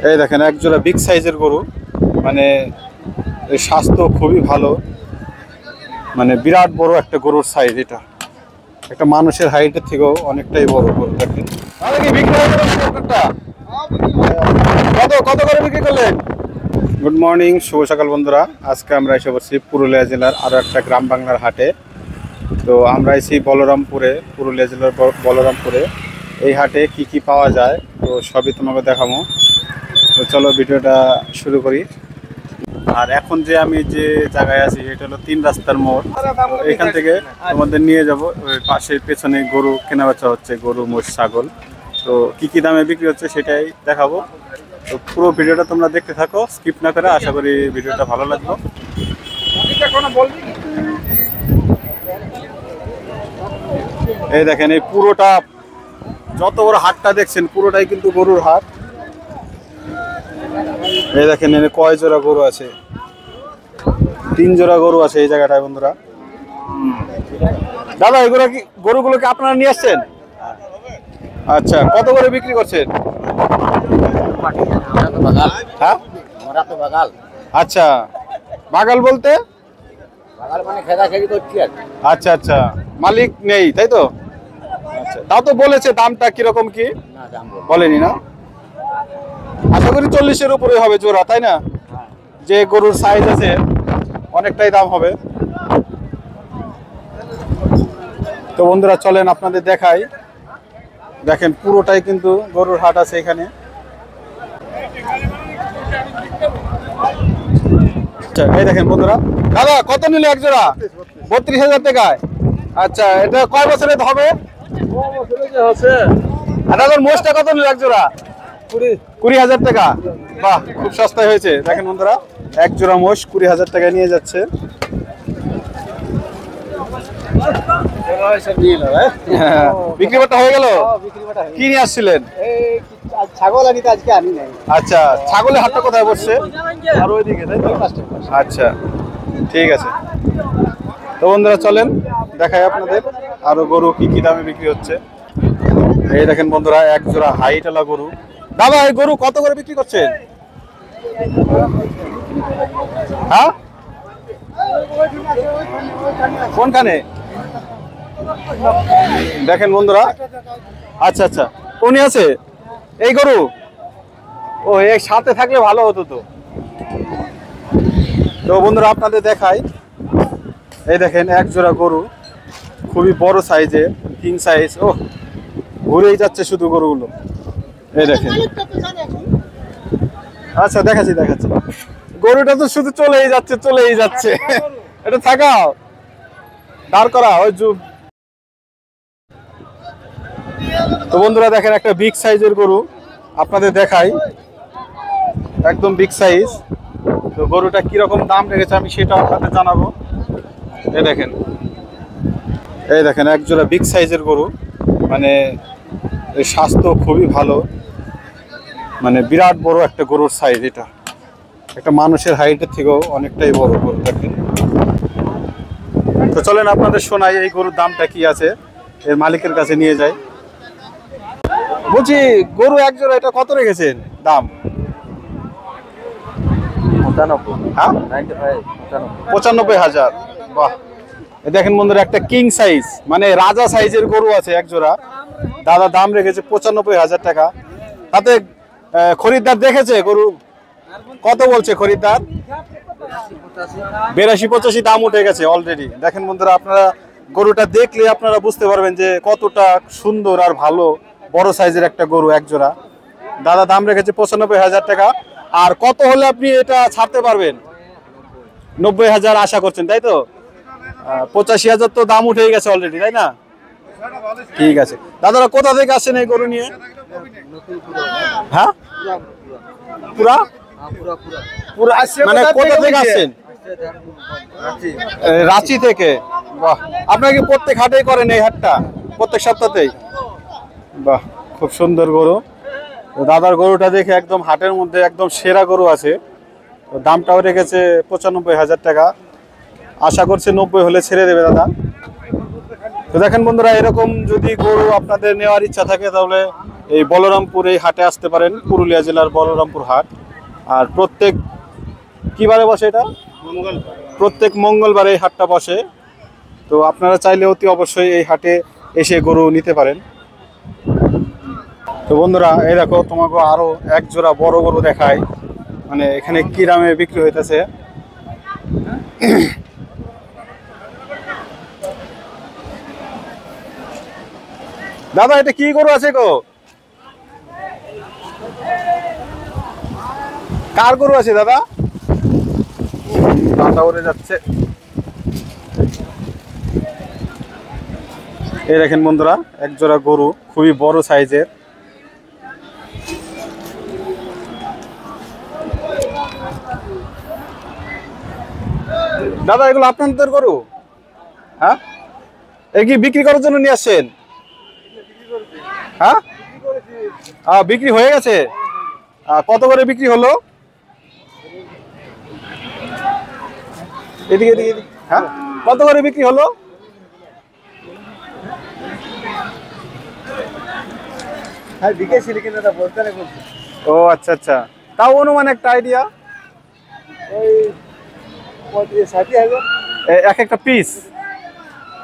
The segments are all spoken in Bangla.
এই দেখেন এক জোড়া বিগ সাইজের গরু, মানে স্বাস্থ্য খুবই ভালো, মানে বিরাট বড় একটা গরুর সাইজ। এটা একটা মানুষের হাইটের থেকেও অনেকটাই বড় গরু। দেখেন কত কত করে বিক্রি করলেন? গুড মর্নিং, শুভ সকাল বন্ধুরা। আজকে আমরা এসে পড়ছি পুরুলিয়া জেলার আরও একটা গ্রাম বাংলার হাটে। তো আমরা এসেছি বলরামপুরে, পুরুলিয়া জেলার বলরামপুরে। এই হাটে কি কি পাওয়া যায় তো সবই তোমাকে দেখাবো। তো চলো ভিডিওটা শুরু করি। আর এখন যে আমি যে জায়গায় আছি এটা হলো 3 রাস্তার মোড়। এখান থেকে তোমাদের নিয়ে যাব ওই পাশের পেছনে গরু কেনাবেচা হচ্ছে, গরু মোষ ছাগল। তো কি কি দামে বিক্রি হচ্ছে সেটাই দেখাবো। তো পুরো ভিডিওটা তোমরা দেখতে থাকো, স্কিপ না করে। আশা করি ভিডিওটা ভালো লাগবে। এই দেখেন এই পুরোটা, যত বড় হাটটা দেখছেন পুরোটাই কিন্তু গরুর হাট। এই দেখেন এখানে কয় জোড়া গরু আছে? 3 জোড়া গরু আছে এই জায়গাটায় বন্ধুরা। দাদা এগুলো কি গরুগুলোকে আপনারা নিয়ে আসছেন? আচ্ছা, কত করে বিক্রি করছেন? হ্যাঁ, আচ্ছা, বাগাল বলতে আচ্ছা আচ্ছা, মালিক নেই তাই তো? আচ্ছা, তাও তো বলেছে দামটা কিরকম কি বলেনি না? আশা করি 40-এর উপরে হবে জোড়া, তাই না? যে গরুর সাইজ আছে অনেকটাই দাম হবে। তো বন্ধুরা চলেন আপনাদের দেখাই। দেখেন পুরোটাই কিন্তু গরুর হাট আছে এখানে। আচ্ছা, এই দেখেন বন্ধুরা। দাদা কত নিলে এক জোড়া? 32,000 টাকায়। আচ্ছা, এটা কয় বছরের হবে? আর দাদার মোষটা কত নিলে এক জোড়া? 20,000 টাকা। বাহ, খুব সস্তায় হয়েছে। দেখেন বন্ধুরা, এক জোড়া মোষ 20,000 টাকায় নিয়ে যাচ্ছে। বিক্রি বাটা হয়ে গেল? কি নিয়ে আসছিলেন? ছাগল আনিতে আজকে আনি নাই। আচ্ছা, ছাগলের হাটটা কোথায় বসছে? আর ওইদিকে, তাই তো? আচ্ছা, ঠিক আছে। তো বন্ধুরা চলেন দেখাই আপনাদের আরো গরু কি কি দামে বিক্রি হচ্ছে। এই দেখেন বন্ধুরা, এক জোড়া হাইটওয়ালা গরু। দাদা এই গরু কত করে বিক্রি করছেন? হ্যাঁ, কোনখানে? দেখেন বন্ধুরা, আচ্ছা আচ্ছা, উনি আছে এই গরু। ও, এর সাথে থাকলে ভালো হতো তো। তো বন্ধুরা আপনাদের দেখাই। এই দেখেন এক জোড়া গরু, খুবই বড় সাইজের, কিং সাইজ। ও, ঘুরেই যাচ্ছে শুধু গরুগুলো। এই দেখেন। আচ্ছা, দেখাচ্ছি। গরুটা তো শুধু চলেই যাচ্ছে। এটা থাকাও, দাঁড় করা ওই যুগ। তো বন্ধুরা দেখেন একটা বিগ সাইজের গরু আপনাদের দেখাই, একদম বিগ সাইজ। তো গরুটা কিরকম দাম রেখেছে আমি সেটা আপনাদের জানাবো। এই দেখেন এক জোড়া বিগ সাইজের গরু, মানে স্বাস্থ্য খুবই ভালো, মানে বিরাট বড় একটা গরুর সাইজ। এটা একটা মানুষের হাইটের থেকেও অনেকটাই বড় গরু। দেখেন, তো চলেন আপনাদের শোনাই এই গরুর দামটা কি আছে, এর মালিকের কাছে নিয়ে যাই। বলছি গরু এক জোড়া এটা কত রেখেছেন দাম? 95,000। বাহ, দেখেন বন্ধুরা একটা কিং সাইজ, মানে রাজা সাইজের গরু আছে এক জোড়া। দাদা দাম রেখেছে 95,000 টাকা। তাতে খরিদ্দার দেখেছে গরু কত বলছে খরিদ্দার? 82-85 দাম উঠে গেছে অলরেডি। দেখেন বন্ধুরা, আপনারা গরুটা দেখলে আপনারা বুঝতে পারবেন যে কতটা সুন্দর আর ভালো বড় সাইজের একটা গরু এক জোড়া। দাদা দাম রেখেছে 95,000 টাকা। আর কত হলে আপনি এটা ছাড়তে পারবেন? 90,000 আশা করছেন, তাই তো? 85,000 তো দাম উঠে গেছে অলরেডি, তাই না? ঠিক আছে। দাদারা কোথা থেকে আসছেন এই গরু নিয়ে? হ্যাঁ, পুরা মানে কোথা থেকে আসছেন? রাঁচি থেকে। বাহ, আপনারা কি প্রত্যেক হাটেই করেন এই হাটটা? প্রত্যেক সপ্তাহতেই? বাহ, খুব সুন্দর গরু। দাদার গরুটা দেখে একদম হাটের মধ্যে একদম সেরা গরু আছে। তো দামটাও রেখেছে 95,000 টাকা। আশা করছে 90 হলে ছেড়ে দেবে দাদা। তো দেখেন বন্ধুরা, এরকম যদি গরু আপনাদের নেওয়ার ইচ্ছা থাকে তাহলে এই বলরামপুর এই হাটে আসতে পারেন, পুরুলিয়া জেলার বলরামপুর হাট। আর প্রত্যেক কি বারে বসে এটা? প্রত্যেক মঙ্গলবার এই হাটটা বসে। তো আপনারা চাইলে অতি অবশ্যই এই হাটে এসে গরু নিতে পারেন। তো বন্ধুরা, এই দেখো তোমাকে আরো এক জোড়া বড় গরু দেখায়, মানে এখানে কি দামে বিক্রি হইতেছে। দাদা, এটা কি গরু আছে গো? কার গরু আছে দাদা? পাতা উড়ে যাচ্ছে। এই দেখেন বন্ধুরা, এক জোড়া গরু, খুবই বড় সাইজের। দাদা, এগুলো আপনাদের গরু? হ্যাঁ, এ কি বিক্রি করার জন্য নিয়ে আসছেন? হ্যাঁ, বিক্রি হয়ে গেছে। কত করে বিক্রি হলো? এদিকে এদিকে এদিকে। হ্যাঁ, কত করে বিক্রি হলো? ও আচ্ছা আচ্ছা, তাও অনুমান একটা আইডিয়া। এক একটা পিস?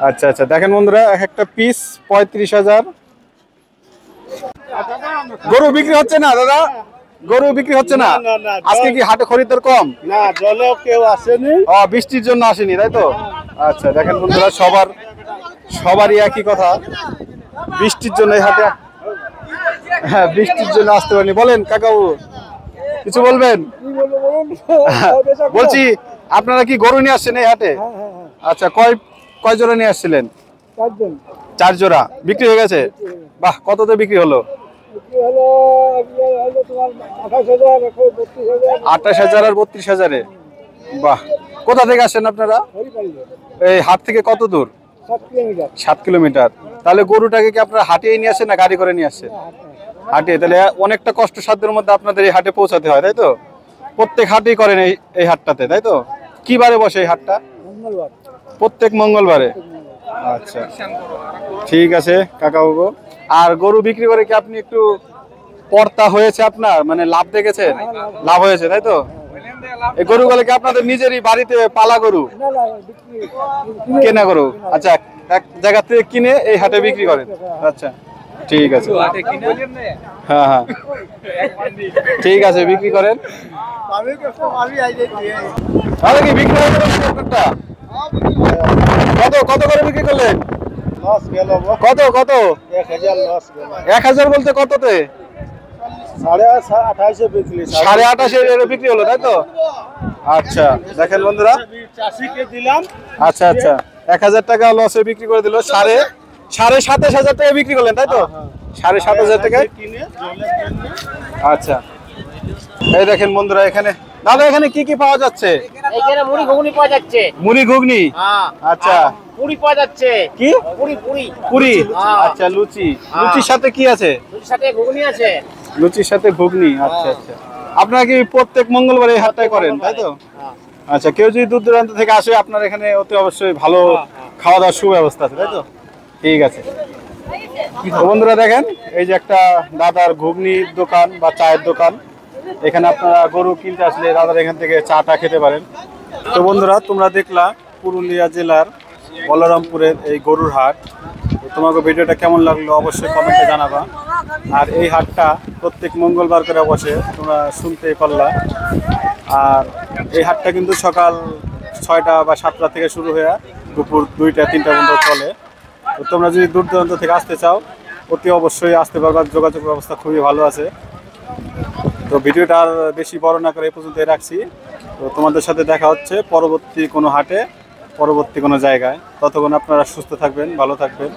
আচ্ছা আচ্ছা, দেখেন বন্ধুরা, এক একটা পিস 35,000। গরু বিক্রি হচ্ছে না দাদা? গরু বিক্রি হচ্ছে না আজকে? কি হাটে খরিদ্দার কম? না, জলেও কেউ আসেনি। বৃষ্টির জন্য আসেনি, তাই তো? আচ্ছা, দেখেন বন্ধুরা, সবারই একই কথা, বৃষ্টির জন্য এই হাটে। হ্যাঁ, বৃষ্টির জন্য আসতে পারেনি। বলেন কাকাবু, কিছু বলবেন? বলছি, আপনারা কি গরু নিয়ে আসছেন এই হাটে? আচ্ছা, কয় জোড়া নিয়ে আসছিলেন? 4 জোড়া। বিক্রি হয়ে গেছে? বাহ, কততে বিক্রি হলো? 28,000 আর 32,000-এ। বাহ, কোথা থেকে আসছেন আপনারা? এই হাট থেকে কত দূর? 7 কিলোমিটার। তাহলে গরুটাকে কি আপনারা হাটিয়ে নিয়ে আসেন না গাড়ি করে নিয়ে আসছেন? হাটে। তাহলে অনেকটা কষ্ট সাধ্যের মধ্যে আপনাদের এই হাটে পৌঁছাতে হয়, তাই তো? প্রত্যেক হাটেই করেন এই হাটটাতে, তাই তো? কি বারে বসে এই হাটটা? প্রত্যেক মঙ্গলবারে। আচ্ছা, ঠিক আছে কাকাবাবু। আর গরু বিক্রি করে কি আপনি একটু পর্তা হয়েছে আপনার, মানে লাভ দেখেছেন? লাভ হয়েছে, তাই তো? এই গরুগুলো কি আপনাদের নিজেরই বাড়িতে পালা গরু? কেনা গরু? আচ্ছা, এক জায়গা থেকে কিনে এই হাটে বিক্রি করেন। আচ্ছা, ঠিক আছে। হ্যাঁ হ্যাঁ, ঠিক আছে, বিক্রি করেন। তাহলে কি বিক্রি হয়ে গেল আপনারটা? কত করে বিক্রি করলেন? কত? 1,000 বলতে কততে? 28,500 বিক্রি হলো, তাই তো? আচ্ছা, দেখেন বন্ধুরা, আচ্ছা আচ্ছা, 1,000 টাকা লসে বিক্রি করে দিল। 27,500 টাকা বিক্রি করলেন, তাই তো? 27,500 টাকা। আচ্ছা, এই দেখেন বন্ধুরা, এখানে দাদা, এখানে কি কি পাওয়া যাচ্ছে? এখানে মুড়ি ঘুগনি পাওয়া যাচ্ছে। মুড়ি ঘুগনি? আচ্ছা। পুরি পাওয়া যাচ্ছে। কি? পুরি। আচ্ছা, লুচির সাথে কি আছে? লুচির সাথে ঘুগনি আছে। লুচির সাথে ঘুগনি। আচ্ছা আচ্ছা, আপনারা কি প্রত্যেক মঙ্গলবার এই হাটটাই করেন, তাই তো? আচ্ছা, কেউ যদি দূর দূরান্ত থেকে আসে, আপনার এখানে অতি অবশ্যই ভালো খাওয়া দাওয়ার সুব্যবস্থা আছে, তাই তো? ঠিক আছে। তো বন্ধুরা, দেখেন, এই যে একটা দাদার ঘুগনির দোকান বা চায়ের দোকান। এখানে আপনারা গরু কিনতে আসলে দাদার এখান থেকে চাটা খেতে পারেন। তো বন্ধুরা, তোমরা দেখলা পুরুলিয়া জেলার বলরামপুরের এই গরুর হাট। তোমাকে ভিডিওটা কেমন লাগলো অবশ্যই কমেন্টে জানাবা। আর এই হাটটা প্রত্যেক মঙ্গলবার করে বসে, তোমরা শুনতেই পারলা। আর এই হাটটা কিন্তু সকাল 6টা বা 7টা থেকে শুরু হয়ে দুপুর 2টা-3টা পর্যন্ত চলে। তো তোমরা যদি দূর দূরান্ত থেকে আসতে চাও, অতি অবশ্যই আসতে পারবা। যোগাযোগ ব্যবস্থা খুবই ভালো আছে। তো ভিডিওটা আর বেশি বড় না করে এই পর্যন্তই রাখছি। তো তোমাদের সাথে দেখা হচ্ছে পরবর্তী কোনো হাটে, পরবর্তী কোনো জায়গায়। ততক্ষণ আপনারা সুস্থ থাকবেন, ভালো থাকবেন।